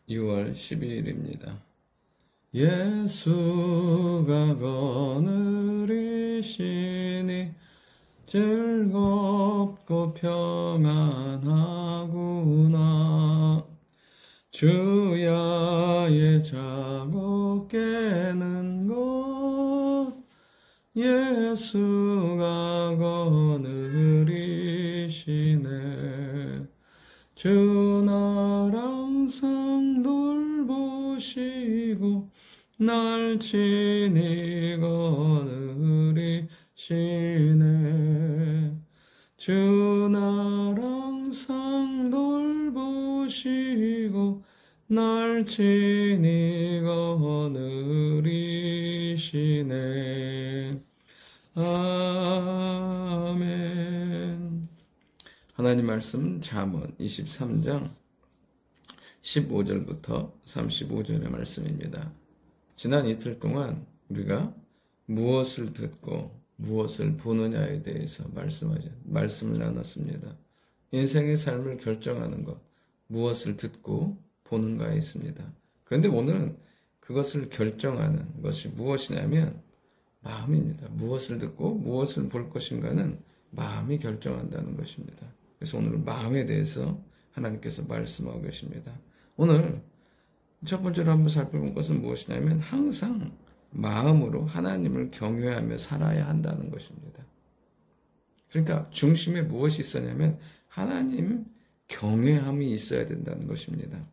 6월 12일입니다. 예수가 거느리시니 즐겁고 평안하구나. 주야의 작업 깨는 것 예수가 거느리시네. 주 나랑 상 돌보시고 날 친히 거느리시네. 주 나랑 상 돌보시고 날 친히 거느리시네. 아멘. 하나님 말씀 잠언 23장 15절부터 35절의 말씀입니다. 지난 이틀 동안 우리가 무엇을 듣고 무엇을 보느냐에 대해서 말씀을 나눴습니다. 인생의 삶을 결정하는 것, 무엇을 듣고 보는가에 있습니다. 그런데 오늘은 그것을 결정하는 것이 무엇이냐면 마음입니다. 무엇을 듣고 무엇을 볼 것인가는 마음이 결정한다는 것입니다. 그래서 오늘은 마음에 대해서 하나님께서 말씀하고 계십니다. 오늘 첫 번째로 한번 살펴본 것은 무엇이냐면 항상 마음으로 하나님을 경외하며 살아야 한다는 것입니다. 그러니까 중심에 무엇이 있었냐면 하나님 경외함이 있어야 된다는 것입니다.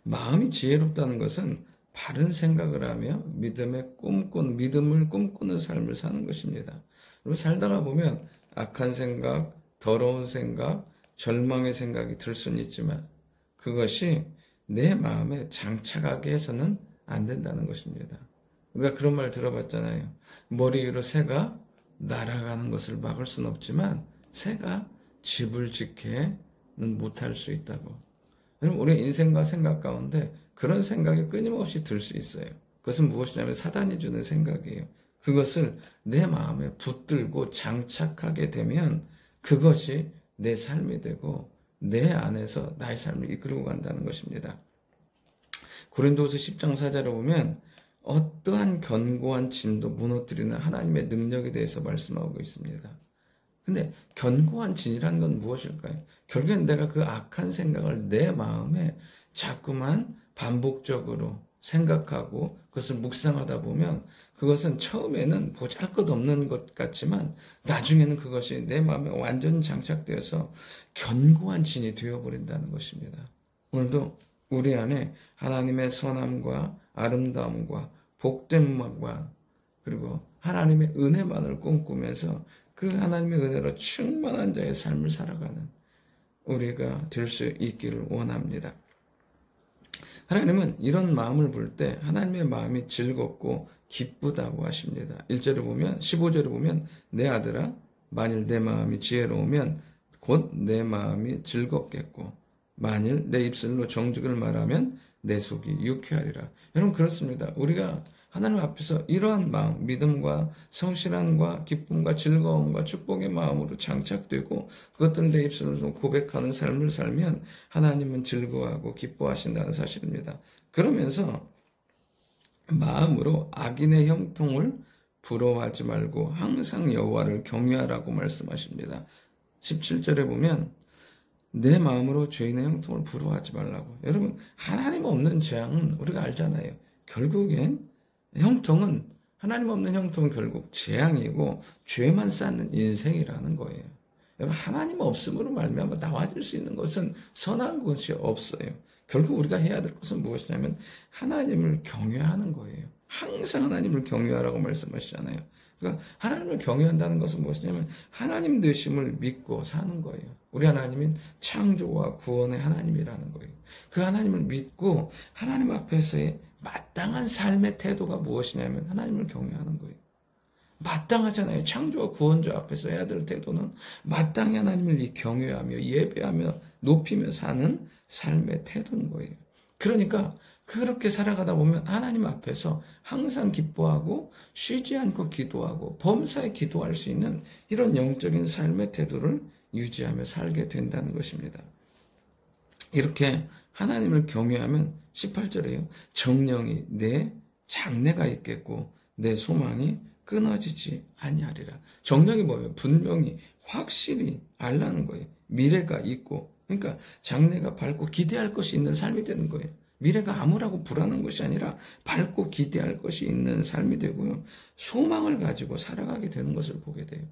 마음이 지혜롭다는 것은 바른 생각을 하며 믿음을 꿈꾸는 삶을 사는 것입니다. 그리고 살다가 보면 악한 생각, 더러운 생각, 절망의 생각이 들 수는 있지만 그것이 내 마음에 장착하게 해서는 안 된다는 것입니다. 우리가 그런 말 들어봤잖아요. 머리 위로 새가 날아가는 것을 막을 수는 없지만 새가 집을 짓게는 못할 수 있다고. 여러분, 우리 인생과 생각 가운데 그런 생각이 끊임없이 들 수 있어요. 그것은 무엇이냐면 사단이 주는 생각이에요. 그것을 내 마음에 붙들고 장착하게 되면 그것이 내 삶이 되고 내 안에서 나의 삶을 이끌고 간다는 것입니다. 고린도후서 10장 4절에 보면 어떠한 견고한 진도 무너뜨리는 하나님의 능력에 대해서 말씀하고 있습니다. 근데 견고한 진이라는 건 무엇일까요? 결국엔 내가 그 악한 생각을 내 마음에 자꾸만 반복적으로 생각하고 그것을 묵상하다 보면 그것은 처음에는 보잘것없는 것 같지만 나중에는 그것이 내 마음에 완전 장착되어서 견고한 진이 되어버린다는 것입니다. 오늘도 우리 안에 하나님의 선함과 아름다움과 복됨과 그리고 하나님의 은혜만을 꿈꾸면서 그 하나님의 은혜로 충만한 자의 삶을 살아가는 우리가 될 수 있기를 원합니다. 하나님은 이런 마음을 볼 때 하나님의 마음이 즐겁고 기쁘다고 하십니다. 1절을 보면 15절을 보면 내 아들아 만일 내 마음이 지혜로우면 곧 내 마음이 즐겁겠고 만일 내 입술로 정직을 말하면 내 속이 유쾌하리라. 여러분 그렇습니다. 우리가 하나님 앞에서 이러한 마음, 믿음과 성실함과 기쁨과 즐거움과 축복의 마음으로 장착되고 그것들을 내 입술로 고백하는 삶을 살면 하나님은 즐거워하고 기뻐하신다는 사실입니다. 그러면서 마음으로 악인의 형통을 부러워하지 말고 항상 여호와를 경외하라고 말씀하십니다. 17절에 보면 내 마음으로 죄인의 형통을 부러워하지 말라고. 여러분 하나님 없는 재앙은 우리가 알잖아요. 결국엔 형통은 하나님 없는 형통은 결국 재앙이고 죄만 쌓는 인생이라는 거예요. 여러분 하나님 없음으로 말미암아 나와질 수 있는 것은 선한 것이 없어요. 결국 우리가 해야 될 것은 무엇이냐면 하나님을 경외하는 거예요. 항상 하나님을 경외하라고 말씀하시잖아요. 그러니까 하나님을 경외한다는 것은 무엇이냐면 하나님 되심을 믿고 사는 거예요. 우리 하나님은 창조와 구원의 하나님이라는 거예요. 그 하나님을 믿고 하나님 앞에서의 마땅한 삶의 태도가 무엇이냐면 하나님을 경외하는 거예요. 마땅하잖아요. 창조와 구원자 앞에서 해야 될 태도는 마땅히 하나님을 경외하며 예배하며 높이며 사는 삶의 태도인 거예요. 그러니까 그렇게 살아가다 보면 하나님 앞에서 항상 기뻐하고 쉬지 않고 기도하고 범사에 기도할 수 있는 이런 영적인 삶의 태도를 유지하며 살게 된다는 것입니다. 이렇게 하나님을 경외하면 18절에요. 정령이 내 장래가 있겠고 내 소망이 끊어지지 아니하리라. 정령이 뭐예요? 분명히 확실히 알라는 거예요. 미래가 있고, 그러니까 장래가 밝고 기대할 것이 있는 삶이 되는 거예요. 미래가 암울하고 불안한 것이 아니라 밝고 기대할 것이 있는 삶이 되고요. 소망을 가지고 살아가게 되는 것을 보게 돼요.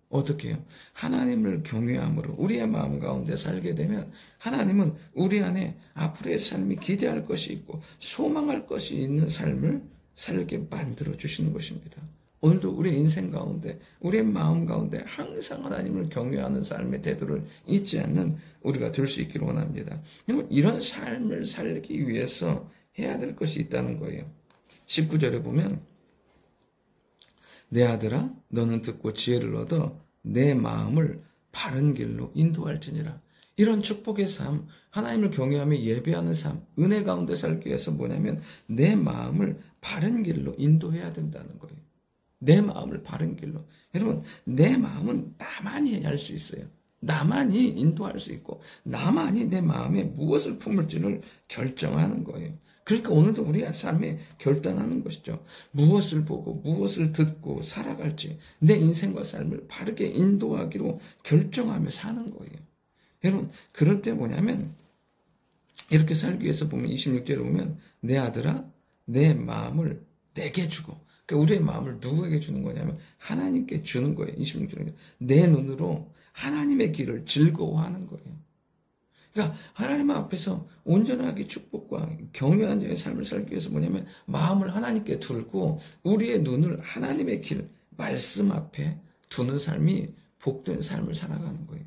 어떻게 해요? 하나님을 경외함으로 우리의 마음 가운데 살게 되면 하나님은 우리 안에 앞으로의 삶이 기대할 것이 있고 소망할 것이 있는 삶을 살게 만들어 주시는 것입니다. 오늘도 우리의 인생 가운데 우리의 마음 가운데 항상 하나님을 경외하는 삶의 태도를 잊지 않는 우리가 될 수 있기를 원합니다. 이런 삶을 살기 위해서 해야 될 것이 있다는 거예요. 19절에 보면 내 아들아 너는 듣고 지혜를 얻어 내 마음을 바른 길로 인도할지니라. 이런 축복의 삶, 하나님을 경외하며 예배하는 삶, 은혜 가운데 살기 위해서 뭐냐면 내 마음을 바른 길로 인도해야 된다는 거예요. 내 마음을 바른 길로. 여러분, 내 마음은 나만이 할 수 있어요. 나만이 인도할 수 있고 나만이 내 마음에 무엇을 품을지를 결정하는 거예요. 그러니까 오늘도 우리의 삶에 결단하는 것이죠. 무엇을 보고 무엇을 듣고 살아갈지 내 인생과 삶을 바르게 인도하기로 결정하며 사는 거예요. 여러분, 그럴 때 뭐냐면 이렇게 살기 위해서 보면 26절에 보면 내 아들아 내 마음을 내게 주고, 그러니까 우리의 마음을 누구에게 주는 거냐면 하나님께 주는 거예요. 26절에 내 눈으로 하나님의 길을 즐거워하는 거예요. 그러니까 하나님 앞에서 온전하게 축복과 경외한 자의 삶을 살기 위해서 뭐냐면 마음을 하나님께 두고 우리의 눈을 하나님의 길, 말씀 앞에 두는 삶이 복된 삶을 살아가는 거예요.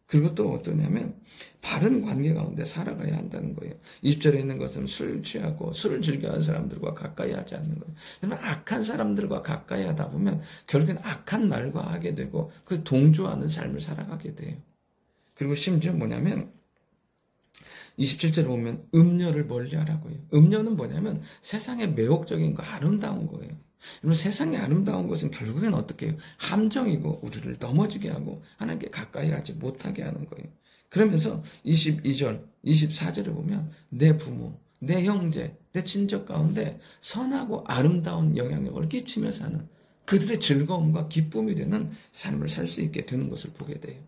그리고 또 어떠냐면 바른 관계 가운데 살아가야 한다는 거예요. 20절에 있는 것은 술 취하고 술을 즐겨하는 사람들과 가까이 하지 않는 거예요. 그러면 악한 사람들과 가까이 하다 보면 결국엔 악한 말과 하게 되고 그 동조하는 삶을 살아가게 돼요. 그리고 심지어 뭐냐면 27절에 보면 음녀를 멀리하라고 해요. 음녀는 뭐냐면 세상의 매혹적인 거, 아름다운 거예요. 여러분, 세상의 아름다운 것은 결국엔 어떻게 해요? 함정이고 우리를 넘어지게 하고 하나님께 가까이 하지 못하게 하는 거예요. 그러면서 22절, 24절에 보면 내 부모, 내 형제, 내 친척 가운데 선하고 아름다운 영향력을 끼치며 사는 그들의 즐거움과 기쁨이 되는 삶을 살 수 있게 되는 것을 보게 돼요.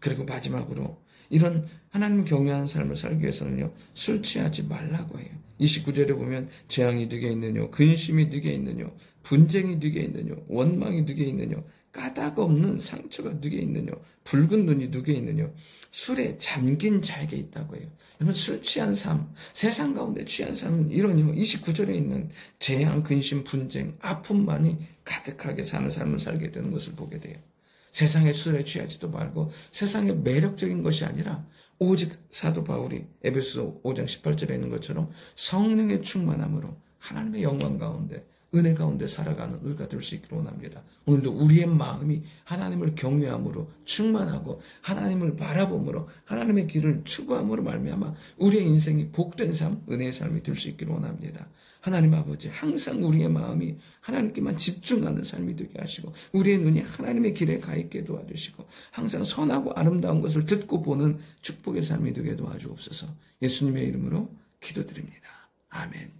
그리고 마지막으로 이런 하나님 경외하는 삶을 살기 위해서는요, 술 취하지 말라고 해요. 29절에 보면 재앙이 네게 있느뇨, 근심이 네게 있느뇨, 분쟁이 네게 있느뇨, 원망이 네게 있느뇨, 까닭 없는 상처가 네게 있느뇨, 붉은 눈이 네게 있느뇨, 술에 잠긴 자에게 있다고 해요. 여러분, 술 취한 삶, 세상 가운데 취한 삶은 이런요, 29절에 있는 재앙, 근심, 분쟁, 아픔만이 가득하게 사는 삶을 살게 되는 것을 보게 돼요. 세상의 술에 취하지도 말고 세상의 매력적인 것이 아니라 오직 사도 바울이 에베소 5장 18절에 있는 것처럼 성령의 충만함으로 하나님의 영광 가운데 은혜 가운데 살아가는 우리가 될 수 있기를 원합니다. 오늘도 우리의 마음이 하나님을 경외함으로 충만하고 하나님을 바라봄으로 하나님의 길을 추구함으로 말미암아 우리의 인생이 복된 삶, 은혜의 삶이 될 수 있기를 원합니다. 하나님 아버지, 항상 우리의 마음이 하나님께만 집중하는 삶이 되게 하시고 우리의 눈이 하나님의 길에 가 있게 도와주시고 항상 선하고 아름다운 것을 듣고 보는 축복의 삶이 되게 도와주옵소서. 예수님의 이름으로 기도드립니다. 아멘.